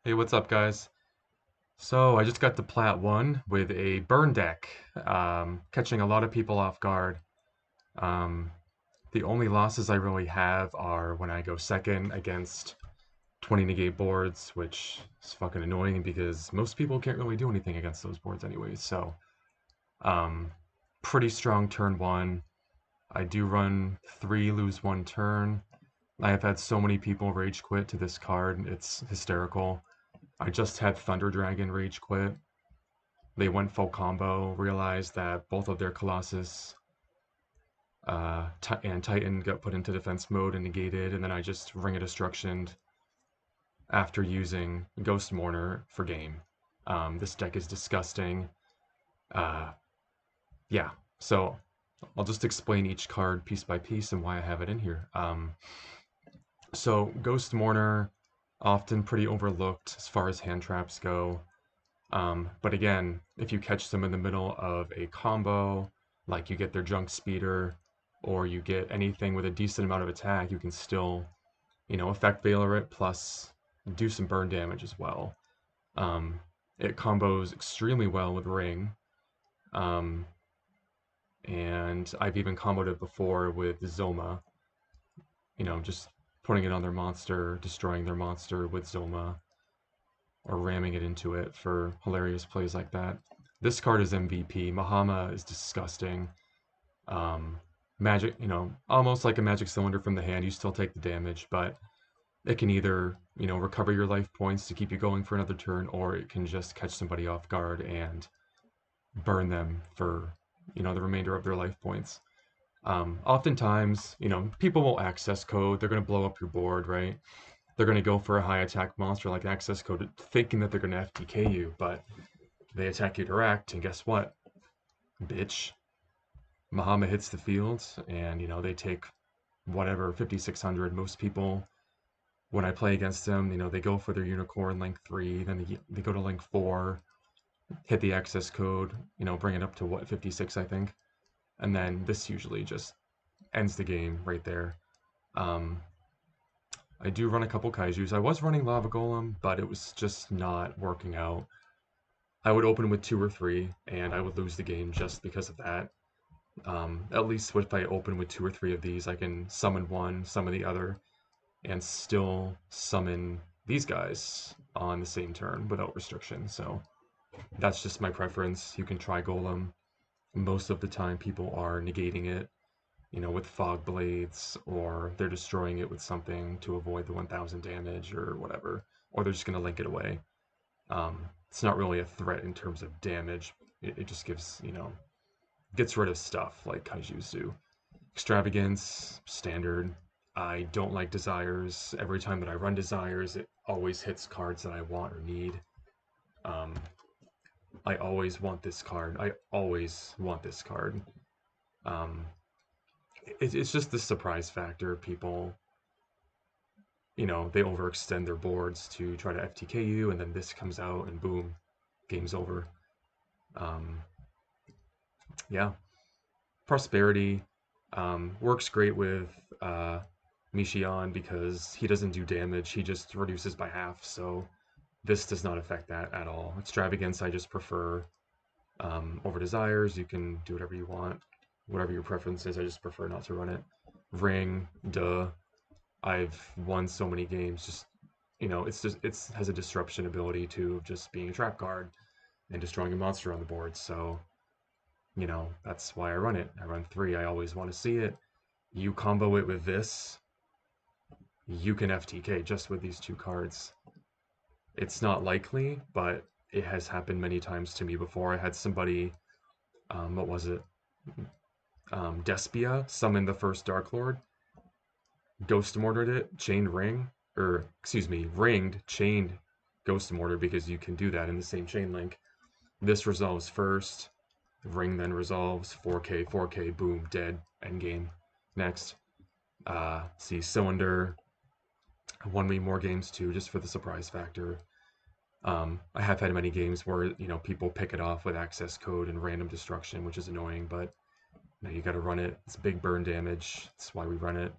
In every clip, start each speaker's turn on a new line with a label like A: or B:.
A: Hey, what's up, guys? So I just got to Plat 1 with a burn deck, catching a lot of people off guard. Um, the only losses I really have are when I go second against 20 negate boards, which is fucking annoying because most people can't really do anything against those boards anyways. So, um, pretty strong turn 1. I do run 3, lose 1 turn. I have had so many people rage quit to this card, it's hysterical. I just had Thunder Dragon rage quit. They went full combo, realized that both of their Colossus and Titan got put into defense mode and negated, and then I just Ring of Destruction after using Ghost Mourner for game. This deck is disgusting. Uh, yeah, so I'll just explain each card piece by piece and why I have it in here. So Ghost Mourner, often pretty overlooked as far as hand traps go. But again, if you catch them in the middle of a combo, like you get their junk speeder, or you get anything with a decent amount of attack, you can still, effect Veiler it plus do some burn damage as well. Um, it combos extremely well with Ring, um, and I've even comboed it before with Zoma, just putting it on their monster, destroying their monster with Zoma, or ramming it into it for hilarious plays like that. This card is MVP. Mahama is disgusting. Magic, almost like a magic cylinder from the hand. You still take the damage, but it can either, recover your life points to keep you going for another turn, or it can just catch somebody off guard and burn them for, the remainder of their life points. Oftentimes, people will access code. They're going to blow up your board, right? They're going to go for a high attack monster like access code, thinking that they're going to FTK you, but they attack you direct, and guess what? Bitch. Muhammad hits the field, and they take whatever 5600. Most people, when I play against them, they go for their unicorn link 3, then they go to link 4, hit the access code, bring it up to what 56 I think, and then this usually just ends the game right there. Um, I do run a couple kaijus. I was running lava golem, but it was just not working out. I would open with 2 or 3, and I would lose the game just because of that. At least if I open with 2 or 3 of these, I can summon one, summon the other, and still summon these guys on the same turn without restriction. So that's just my preference. You can try Golem. Most of the time, people are negating it, with fog blades, or they're destroying it with something to avoid the 1000 damage or whatever, or they're just going to link it away. It's not really a threat in terms of damage. It just gives, gets rid of stuff like kaijus do. Extravagance, standard. I don't like desires. Every time that I run desires, it always hits cards that I want or need. Um, I always want this card. I always want this card. Um, it's just the surprise factor. People, they overextend their boards to try to FTK you, and then this comes out, and boom, game's over. Um, yeah, prosperity works great with Michion because he doesn't do damage, he just reduces by half, so this does not affect that at all. Extravagance I just prefer over Desires. You can do whatever you want, whatever your preference is, I just prefer not to run it. Ring, duh. I've won so many games, just, it has a disruption ability to just being a trap card and destroying a monster on the board, so that's why I run it. I run 3. I always want to see it. You combo it with this, you can FTK just with these 2 cards. It's not likely, but it has happened many times to me before. I had somebody, what was it? Despia summon the first Dark Lord, Ghost Mortared it, chained ring, or excuse me, ringed, chained Ghost Mortar because you can do that in the same chain link. This resolves first, ring then resolves, 4k, 4k, boom, dead, endgame. Next. See, Cylinder won me more games too, just for the surprise factor. I have had many games where people pick it off with access code and random destruction, which is annoying, but you got to run it. It's big burn damage. That's why we run it.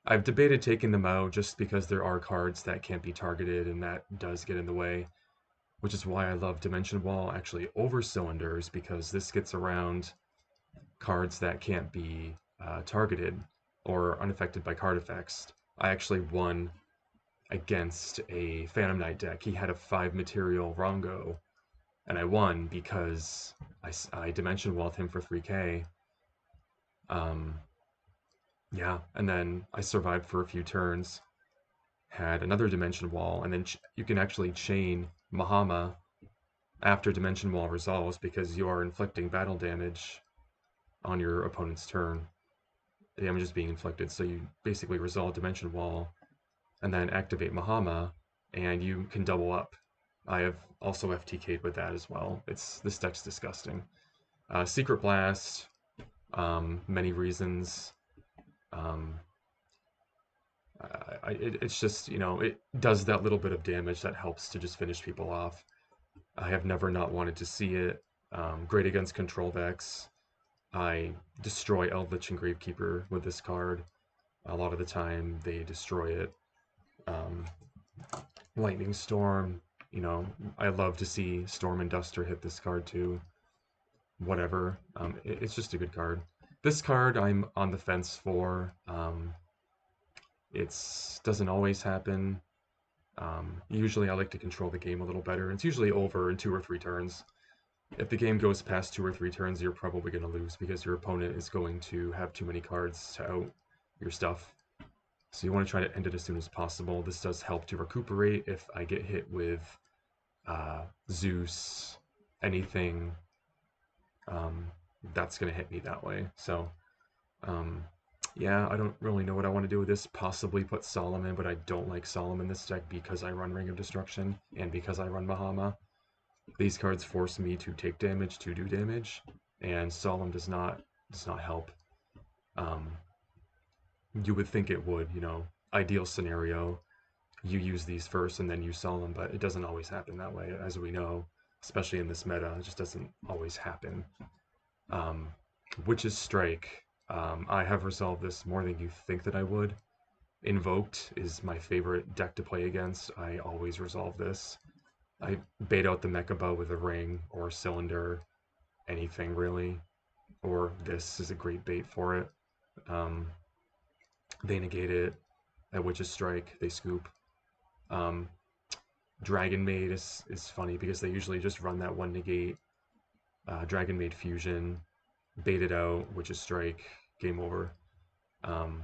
A: I've debated taking them out just because there are cards that can't be targeted and that does get in the way, which is why I love Dimension Wall actually over Cylinders, because this gets around cards that can't be targeted or unaffected by card effects. I actually won against a Phantom Knight deck. He had a 5 material Rongo, and I won because I Dimension Walled him for 3k. Um, yeah, and then I survived for a few turns, had another Dimension Wall, and then you can actually chain Mahama after Dimension Wall resolves because you are inflicting battle damage on your opponent's turn. Damage is being inflicted, so you basically resolve Dimension Wall and then activate Mahama, and you can double up. I have also FTK'd with that as well. This deck's disgusting. Secret Blast, many reasons. Um, it's just, it does that little bit of damage that helps to just finish people off. I have never not wanted to see it. Great against control decks. I destroy Eldritch and Gravekeeper with this card. A lot of the time they destroy it. Um, Lightning Storm, I love to see Storm and Duster hit this card too. Whatever. It's just a good card. This card I'm on the fence for. It doesn't always happen. Usually I like to control the game a little better. It's usually over in 2 or 3 turns. If the game goes past 2 or 3 turns, you're probably going to lose because your opponent is going to have too many cards to out your stuff. So you want to try to end it as soon as possible. This does help to recuperate if I get hit with Zeus, anything, um, that's going to hit me that way. So, um, yeah, I don't really know what I want to do with this. Possibly put Solomon, but I don't like Solomon in this deck because I run Ring of Destruction and because I run Mahama. These cards force me to take damage to do damage, and Solemn does not help. Um, you would think it would, ideal scenario, you use these first and then you Solemn, but it doesn't always happen that way, as we know, especially in this meta. It just doesn't always happen. Um, Witch's Strike. I have resolved this more than you think that I would. Invoked is my favorite deck to play against. I always resolve this. I bait out the Mecha Bow with a ring or a cylinder, anything really. Or this is a great bait for it. Um, they negate it. At Witch's Strike, they scoop. Um, Dragon Maid is funny because they usually just run that one negate. Dragon Maid Fusion, bait it out, Witch's Strike, game over. Um,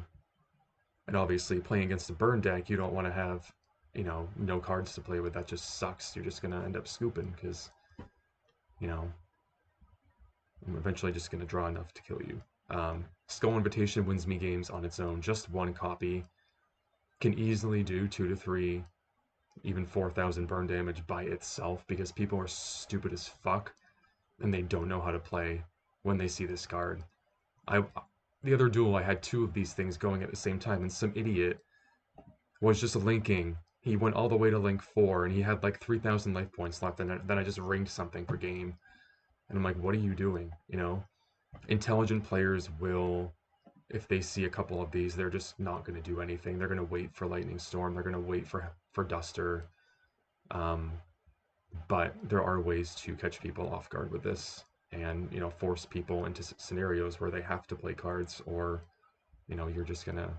A: and obviously, playing against a burn deck, you don't want to have, no cards to play with. That just sucks. You're just going to end up scooping because, you know, I'm eventually just going to draw enough to kill you. Skull Invitation wins me games on its own. Just one copy can easily do 2 to 3, even 4,000 burn damage by itself because people are stupid as fuck and they don't know how to play when they see this card. I the other duel I had 2 of these things going at the same time and some idiot was just linking. He went all the way to link 4 and he had like 3,000 life points left and then I just ringed something per game. And I'm like, what are you doing? Intelligent players will, if they see a couple of these, they're just not going to do anything. They're going to wait for Lightning Storm. They're going to wait for Duster. Um, but there are ways to catch people off guard with this and, force people into scenarios where they have to play cards or, you're just going to,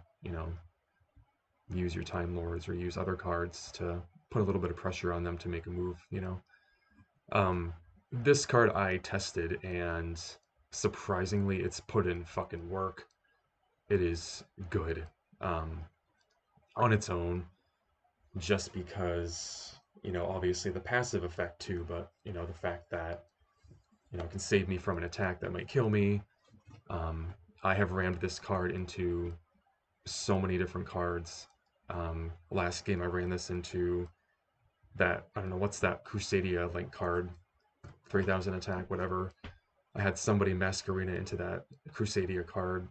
A: use your Time Lords or use other cards to put a little bit of pressure on them to make a move. Um, this card I tested and surprisingly it's put in fucking work. It is good on its own, just because obviously the passive effect too, but the fact that it can save me from an attack that might kill me. Um, I have rammed this card into so many different cards. Last game I ran this into that, I don't know what's that Crusadia link card, 3,000 attack, whatever. I had somebody Masquerena into that Crusadia card,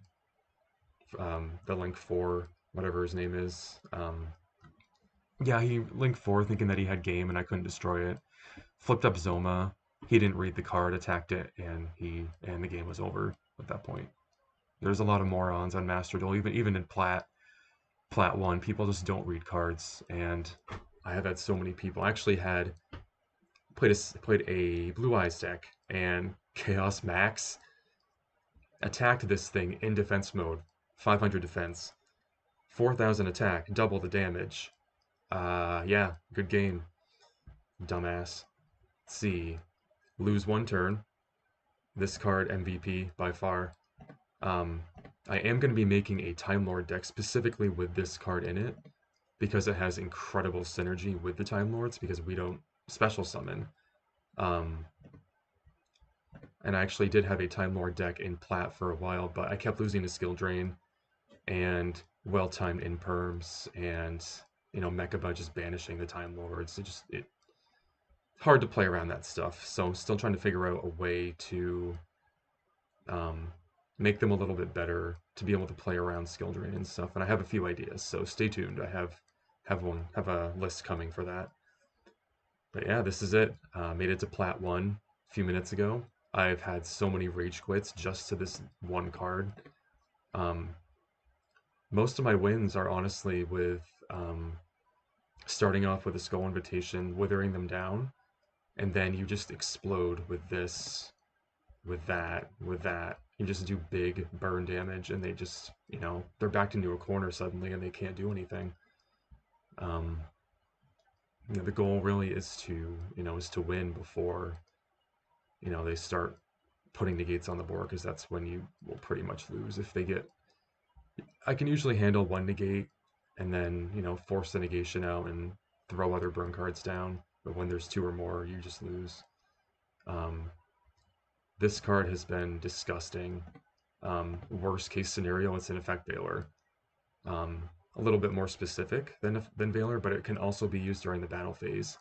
A: the link 4, whatever his name is. Yeah, he linked 4 thinking that he had game and I couldn't destroy it. Flipped up Zoma. He didn't read the card, attacked it, and the game was over at that point. There's a lot of morons on Master Duel, even in Plat. Plat 1, people just don't read cards, and I have had so many people. I actually had played a Blue Eyes deck, and Chaos Max attacked this thing in defense mode, 500 defense, 4,000 attack, double the damage. Yeah, good game, dumbass. Let's see, lose one turn. This card MVP by far. Um, I am going to be making a Time Lord deck specifically with this card in it because it has incredible synergy with the Time Lords because we don't special summon. Um, and I actually did have a Time Lord deck in Plat for a while, but I kept losing to Skill Drain and well-timed imperms and Mechaba just banishing the Time Lords. It hard to play around that stuff. So I'm still trying to figure out a way to um, make them a little bit better to be able to play around skill drain and stuff. And I have a few ideas, so stay tuned. I have a list coming for that. But yeah, this is it. Made it to Plat 1 a few minutes ago. I've had so many rage quits just to this one card. Um, most of my wins are honestly with starting off with a Skull Invitation, withering them down, and then you just explode with this, with that. You just do big burn damage, and they just, they're backed into a corner suddenly, and they can't do anything. Um, the goal really is to win before, they start putting negates on the board, because that's when you will pretty much lose. If they get, I can usually handle one negate, and then force the negation out and throw other burn cards down. But when there's two or more, you just lose. Um, this card has been disgusting. Worst case scenario, it's an effect Veiler. A little bit more specific than Veiler, but it can also be used during the battle phase.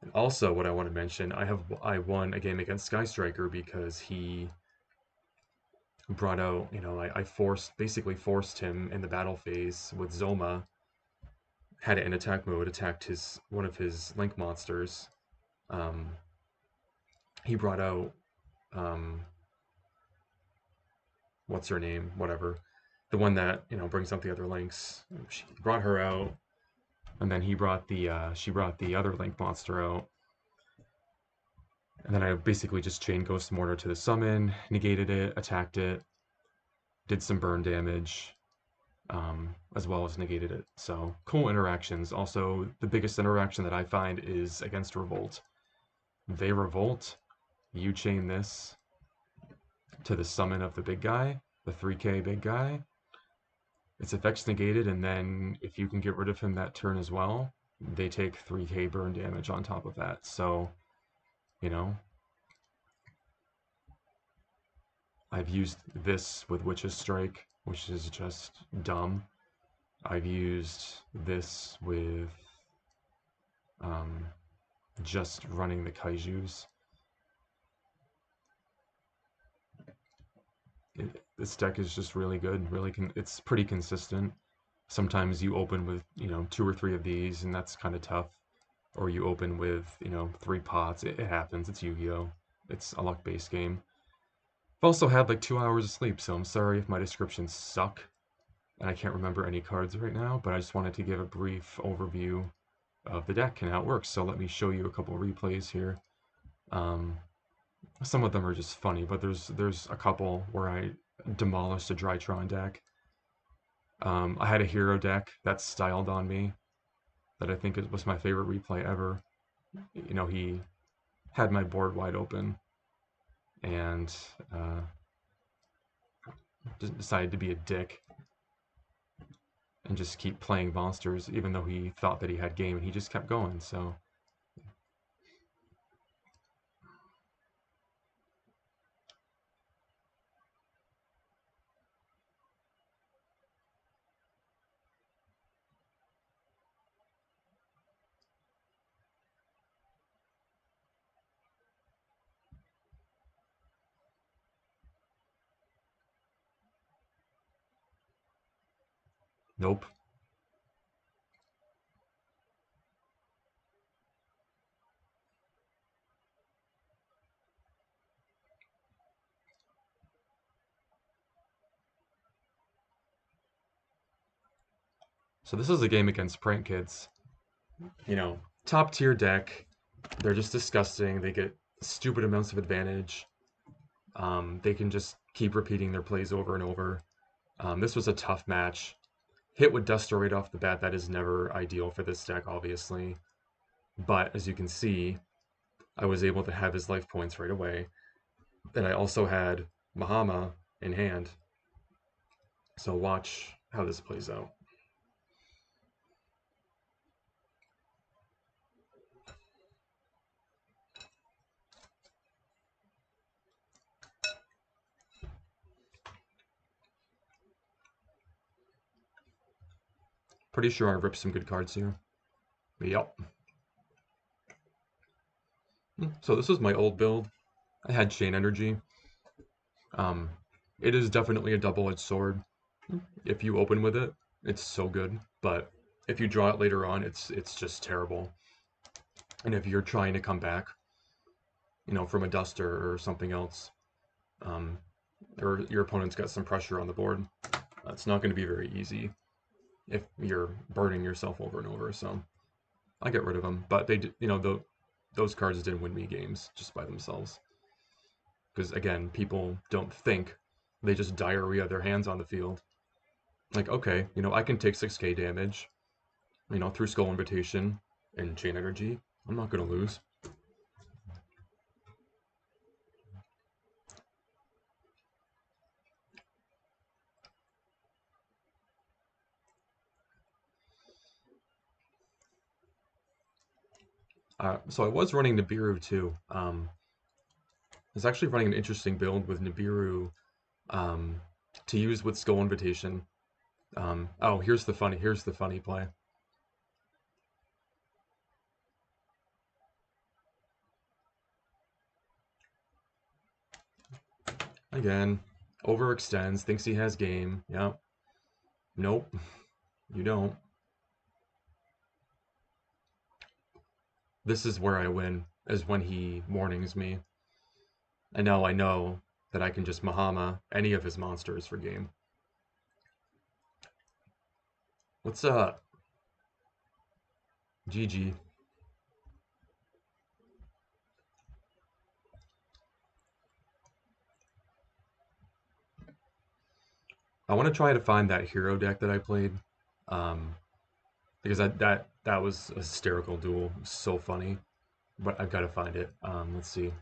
A: And also, what I want to mention, I won a game against Sky Striker because he brought out, I basically forced him in the battle phase with Zoma. Had it in attack mode, attacked one of his Link monsters. Um, he brought out what's her name, whatever, the one that brings out the other links. She brought her out, and then she brought the other link monster out, and then I basically just chained Ghost Mortar to the summon, negated it, attacked it, did some burn damage, as well as negated it. So cool interactions. Also, the biggest interaction that I find is against Revolt. They revolt, you chain this to the summon of the big guy, the 3k big guy. Its effects negated, and then if you can get rid of him that turn as well, they take 3k burn damage on top of that. So, you know, I've used this with Witch's Strike, which is just dumb. I've used this with just running the Kaijus. This deck is just really good. It's pretty consistent. Sometimes you open with, two or three of these, and that's kind of tough. Or you open with, three pots. It happens. It's Yu-Gi-Oh! It's a luck-based game. I've also had like 2 hours of sleep, so I'm sorry if my descriptions suck and I can't remember any cards right now, but I just wanted to give a brief overview of the deck and how it works. So let me show you a couple replays here. Some of them are just funny, but there's a couple where I demolished a Drytron deck. I had a hero deck that styled on me that I think was my favorite replay ever. He had my board wide open and decided to be a dick and just keep playing monsters, even though he thought that he had game, and he just kept going. So nope. So this is a game against prank kids. You know, top tier deck. They're just disgusting. They get stupid amounts of advantage. They can just keep repeating their plays over and over. This was a tough match. Hit with Duster right off the bat. That is never ideal for this deck, obviously. But as you can see, I was able to have his life points right away. And I also had Mahama in hand. So watch how this plays out. Pretty sure I ripped some good cards here. Yep. So this was my old build. I had Chain Energy. Um, it is definitely a double-edged sword. If you open with it, it's so good. But if you draw it later on, it's just terrible. And if you're trying to come back, from a Duster or something else, um, or your opponent's got some pressure on the board, it's not going to be very easy if you're burning yourself over and over. So I get rid of them. But those cards didn't win me games just by themselves. Because again, people don't think, they just diarrhea their hands on the field. Like, okay, I can take 6k damage, through Skull Invitation and Chain Energy. I'm not going to lose. So I was running Nibiru too. I was actually running an interesting build with Nibiru to use with Skull Invitation. Oh, here's the funny play. Again, overextends, thinks he has game. Yep. Nope, you don't. This is where I win, is when he warnings me. And now I know that I can just Mahama any of his monsters for game. What's up? GG. I want to try to find that hero deck that I played, because that was a hysterical duel. It was so funny, but I've got to find it. Let's see.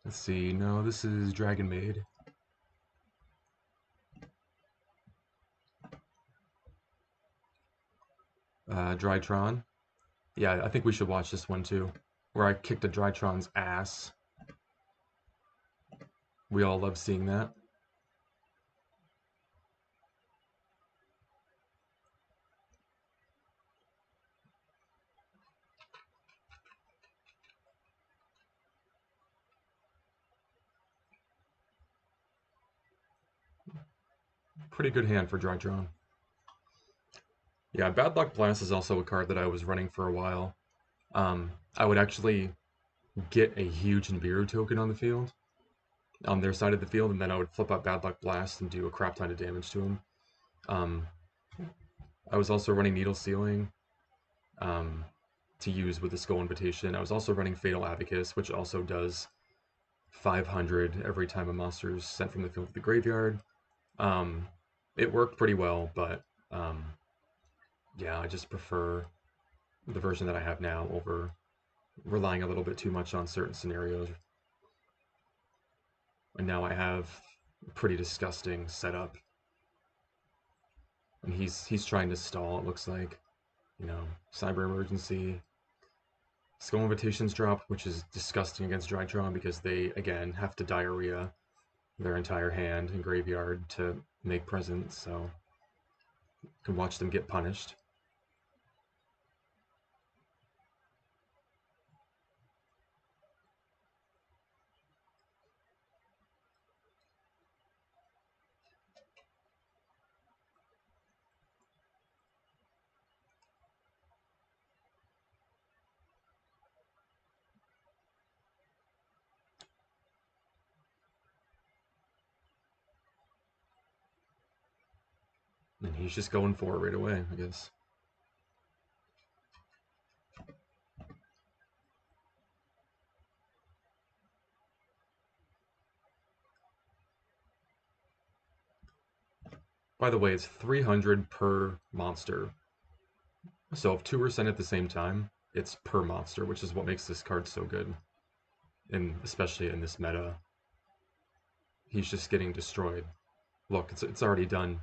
A: Let's see. No, this is Dragon Maid. Drytron. Yeah, I think we should watch this one too, where I kicked a Drytron's ass. We all love seeing that. Pretty good hand for Drytron. Yeah, Bad Luck Blast is also a card that I was running for a while. I would actually get a huge Nibiru token on the field, on their side of the field, and then I would flip out Bad Luck Blast and do a crap ton of damage to him. I was also running Needle Sealing to use with the Skull Invitation. I was also running Fatal Abacus, which also does 500 every time a monster is sent from the field to the graveyard. It worked pretty well, but yeah, I just prefer the version that I have now over relying a little bit too much on certain scenarios. And now I have a pretty disgusting setup. And he's trying to stall, it looks like. Cyber Emergency. Skull Invitations drop, which is disgusting against Drytron because they, again, have to diarrhea their entire hand and graveyard to make presents, so you can watch them get punished. And he's just going for it right away, I guess. By the way, it's 300 per monster. So if two are sent at the same time, it's per monster, which is what makes this card so good. And especially in this meta, he's just getting destroyed. Look, it's already done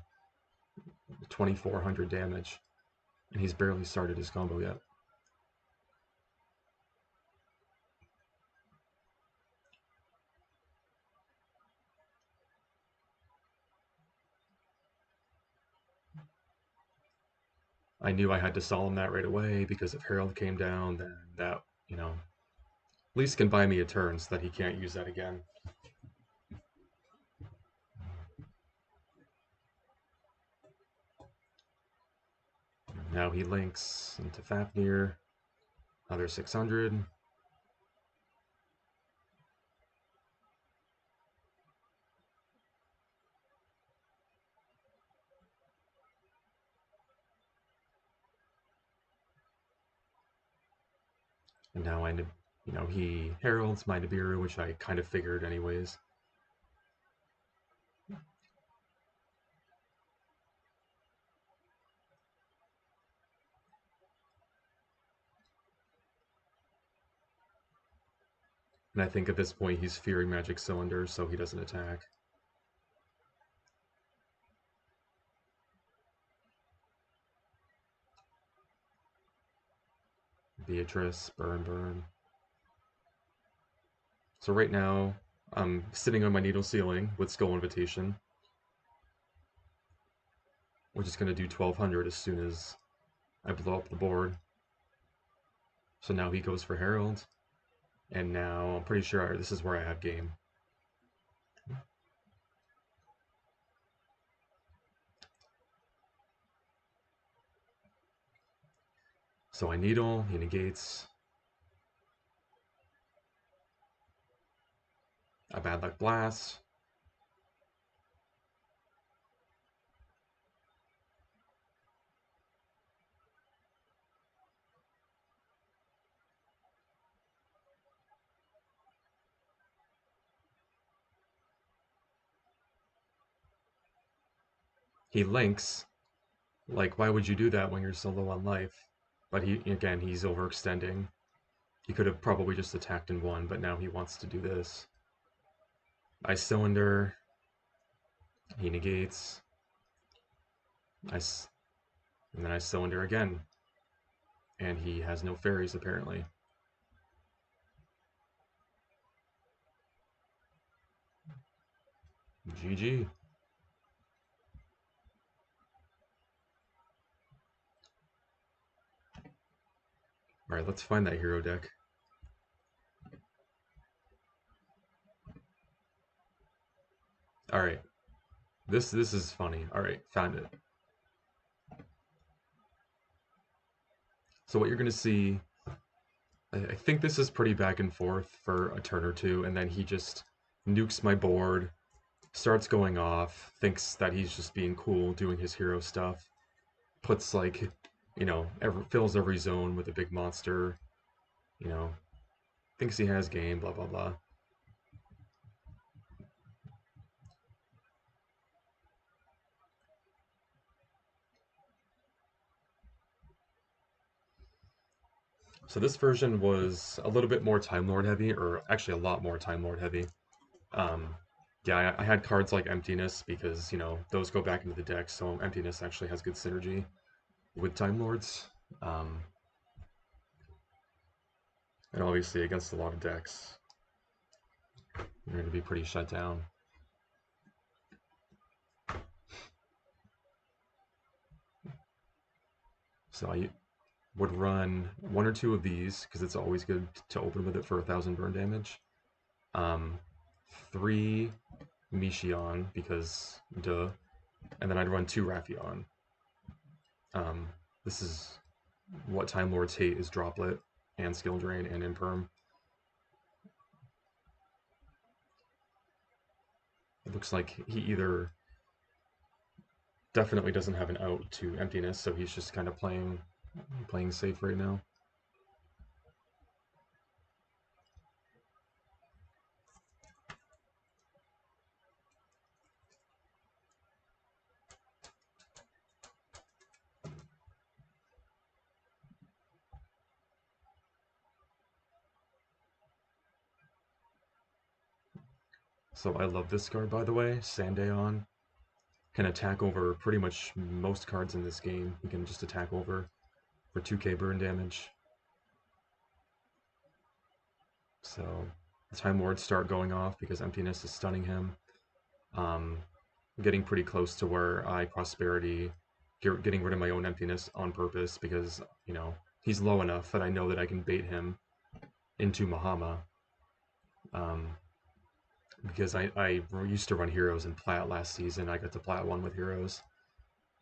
A: 2,400 damage, and he's barely started his combo yet. I knew I had to solemn that right away, because if Herald came down, then that, at least can buy me a turn so that he can't use that again. Now he links into Fafnir, another 600. And now he heralds my Nibiru, which I kind of figured anyways. And I think at this point he's fearing Magic Cylinder, so he doesn't attack. Beatrice, burn. So right now, I'm sitting on my needle ceiling with Skull Invitation. We're just going to do 1,200 as soon as I blow up the board. So now he goes for Herald. And now I'm pretty sure this is where I have game. So I needle, he negates. A bad luck blast. He links. Like, why would you do that when you're so low on life? But he's overextending. He could have probably just attacked and won, but now he wants to do this. Ice Cylinder. He negates. And then Ice Cylinder again. And he has no fairies, apparently. GG. Alright, let's find that hero deck. Alright. This is funny. Alright, found it. So what you're going to see, I think this is pretty back and forth for a turn or two, and then he just nukes my board, starts going off, thinks that he's just being cool, doing his hero stuff, puts like, fills every zone with a big monster, thinks he has game, blah, blah, blah. So this version was a little bit more Time Lord heavy, or actually a lot more Time Lord heavy. Yeah, I had cards like Emptiness because, those go back into the deck, so Emptiness actually has good synergy with Time Lords. And obviously against a lot of decks, you're going to be pretty shut down. So I would run one or two of these, because it's always good to open with it for 1,000 burn damage. 3 Mishion, because duh. And then I'd run 2 Raffion. This is what Time Lords hate, is Droplet, and Skill Drain, and Imperm. It looks like he either definitely doesn't have an out to emptiness, so he's just kind of playing safe right now. So I love this card, by the way. Sandaeon can attack over pretty much most cards in this game. He can just attack over for 2k burn damage. So the Time Lords start going off because Emptiness is stunning him. Um, getting pretty close to where I Prosperity, getting rid of my own Emptiness on purpose because, you know, he's low enough that I know that I can bait him into Mahama. Um, because I used to run Heroes in Plat last season. I got to Plat 1 with Heroes.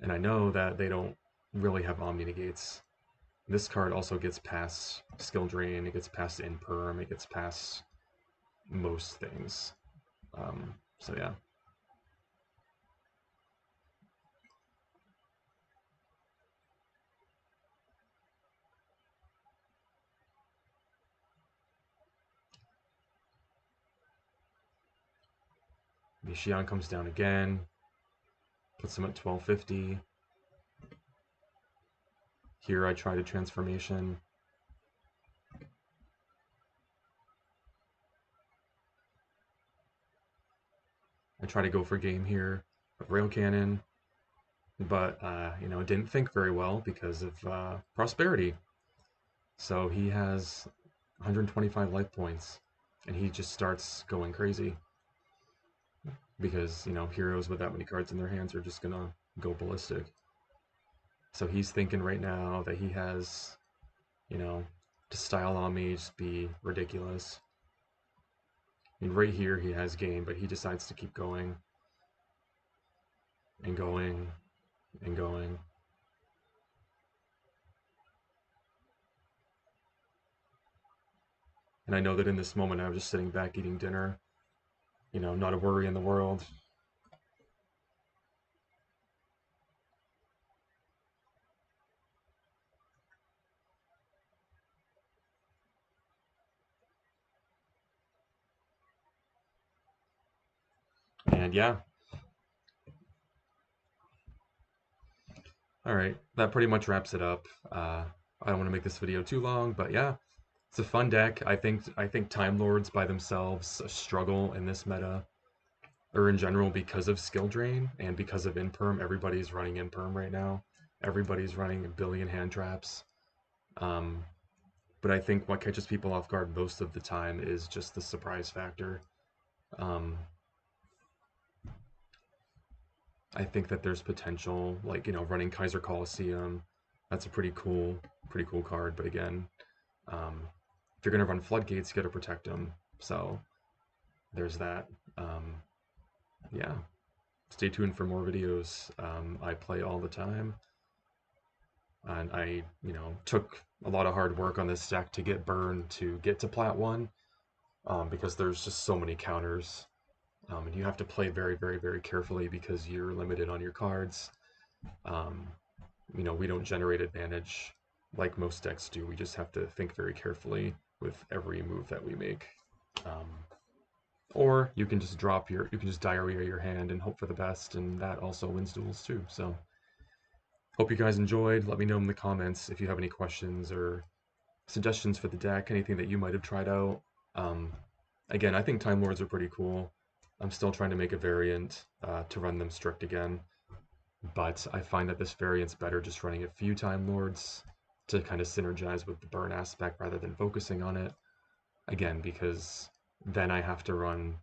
A: And I know that they don't really have Omni Negates. This card also gets past Skill Drain, it gets past Imperm, it gets past most things. So yeah. Mixion comes down again, puts him at 1250. Here I try to Transformation. I try to go for game here with Rail Cannon, but you know, didn't think very well because of Prosperity. So he has 125 life points, and he just starts going crazy because, you know, heroes with that many cards in their hands are just gonna go ballistic. So he's thinking right now that he has, you know, to style on me just be ridiculous. I mean, right here he has game, but he decides to keep going and going and going. And I know that in this moment I was just sitting back eating dinner, you know, not a worry in the world. And yeah, all right, that pretty much wraps it up. I don't want to make this video too long, but yeah, it's a fun deck. I think Time Lords by themselves struggle in this meta, or in general because of skill drain and because of Imperm. Everybody's running Imperm right now. Everybody's running a billion hand traps. Um, but I think what catches people off guard most of the time is just the surprise factor. Um, I think that there's potential, like, you know, running Kaiser Coliseum. That's a pretty cool card. But again, if you're gonna run Floodgates, you gotta protect them. So there's that. Um, yeah, stay tuned for more videos. I play all the time, and I, you know, took a lot of hard work on this deck to get burned to get to Plat 1, because there's just so many counters. And you have to play very, very, very carefully because you're limited on your cards. Um, you know, we don't generate advantage like most decks do. We just have to think very carefully with every move that we make. Um, or you can just you can just diarrhea your hand and hope for the best, and that also wins duels too. So, hope you guys enjoyed. Let me know in the comments if you have any questions or suggestions for the deck, anything that you might have tried out. Um, Again, I think Time Lords are pretty cool. I'm still trying to make a variant to run them strict again, but I find that this variant's better just running a few Time Lords to kind of synergize with the burn aspect rather than focusing on it. Again, because then I have to run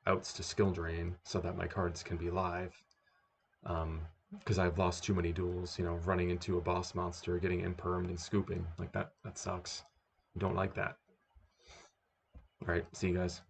A: outs to skill drain so that my cards can be live. Because I've lost too many duels, you know, running into a boss monster, getting impermed and scooping. Like that sucks. Don't like that. All right, see you guys.